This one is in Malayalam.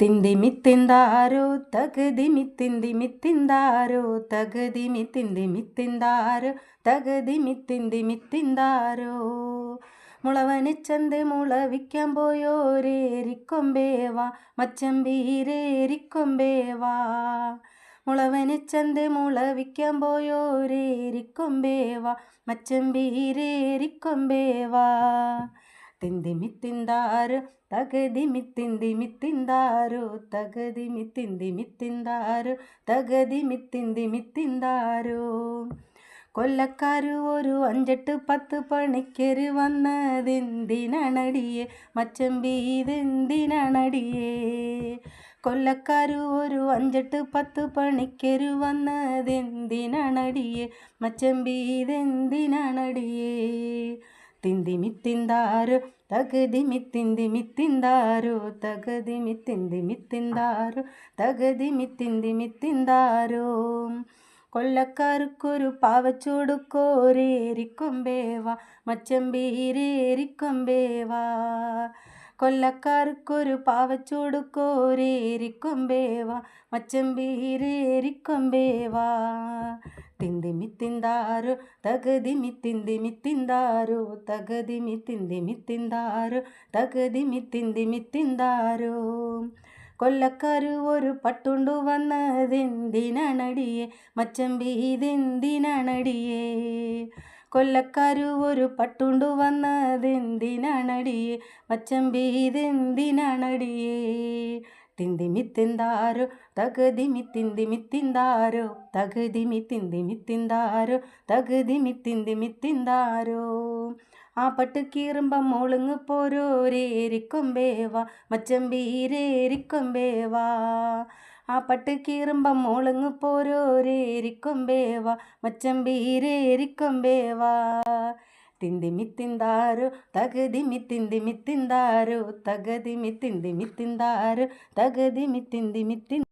തിന്തിമിത്തിന്താരോ തകതിമിത്തിന്തിമിത്തിന്താരോ തകതിമിത്തിന്തിമിത്തിന്താരോ തകതിമിത്തിന്തിമിത്തിന്താരോ മുളവനിച്ചന്ത് മുളവിക്കാൻ പോയോരേരിക്കൊമ്പേവാ മച്ചമ്പീരേരിക്കൊമ്പേവാ മുളവനിച്ചന്ത് മുളവിക്കാൻ പോയോരേരിക്കൊമ്പേവാ മച്ചമ്പീരേരിക്കൊമ്പേവാ തിന്തിമിത്തിന്താരോ തകതിമിത്തിന്തിമിത്തിന്താരോ തകതിമിത്തിന്തിമിത്തിന്താരോ തകതിമിത്തിന്തിമിത്തിന്താരോ കൊല്ലക്കാര് ഒരു 5-8 പണിക്കര് വന്നതെന്തിനാണടിയേ മച്ചമ്പി ഇതെന്തിനാണടിയേ കൊല്ലക്കാര് ഒരു 5-8 പണിക്കര് വന്നതെന്തിനാണടിയേ മച്ചമ്പി ഇതെന്തിനാണടിയേ തിന്തിമിത്തിന്താരോ തകതിമിത്തിന്തിമിത്തിന്താരോ തകതിമിത്തിന്തിമിത്തിന്താരോ തകതിമിത്തിന്തിമിത്തിന്താരോ കൊല്ലക്കാർക്കൊരു പാവച്ചോടുക്കോരേരിക്കൊമ്പേവാ മച്ചമ്പീരേരിക്കൊമ്പേവാ കൊല്ലക്കാർക്കൊരു പാവച്ചോടുക്കോരേരിക്കൊമ്പേവാ മച്ചമ്പീരേരിക്കൊമ്പേവാ തിന്തിമിത്തിന്താരോ തകതിമിത്തിന്തിമിത്തിന്താരോ തകതിമിത്തിന്തിമിത്തിന്താരോ തകതിമിത്തിന്തിമിത്തിന്താരോ കൊല്ലക്കാര് ഒരു പട്ടുണ്ടു വന്നതെന്തിനാണടിയേ മച്ചമ്പി ഇതെന്തിനാണടിയേ കൊല്ലക്കാര് ഒരു പട്ടുണ്ടു വന്നതെന്തിനാണടിയേ മച്ചമ്പി ഇതെന്തിനാണടിയേ തിന്തിമിത്തിന്താരോ തകതിമിത്തിന്തിമിത്തിന്താരോ തകതിമിത്തിന്തിമിത്തിന്താരോ തകതിമിത്തിന്തിമിത്തിന്താരോ ആ പട്ട് കീറുമ്പം മോളുങ്ങ് പോരോരേരിക്കൊമ്പേവാ മച്ചമ്പീരേരിക്കൊമ്പേവാ ആ പട്ട് കീറുമ്പം മോളുങ്ങ് പോരോരേരിക്കൊമ്പേവാ മച്ചമ്പീരേരിക്കൊമ്പേവാ തിന്തിമിത്തിന്താരോ തകതിമിത്തിന്തിമിത്തിന്താരോ തകതിമിത്തിന്തിമിത്തിന്താരോ തകതിമിത്തിന്തിമിത്തി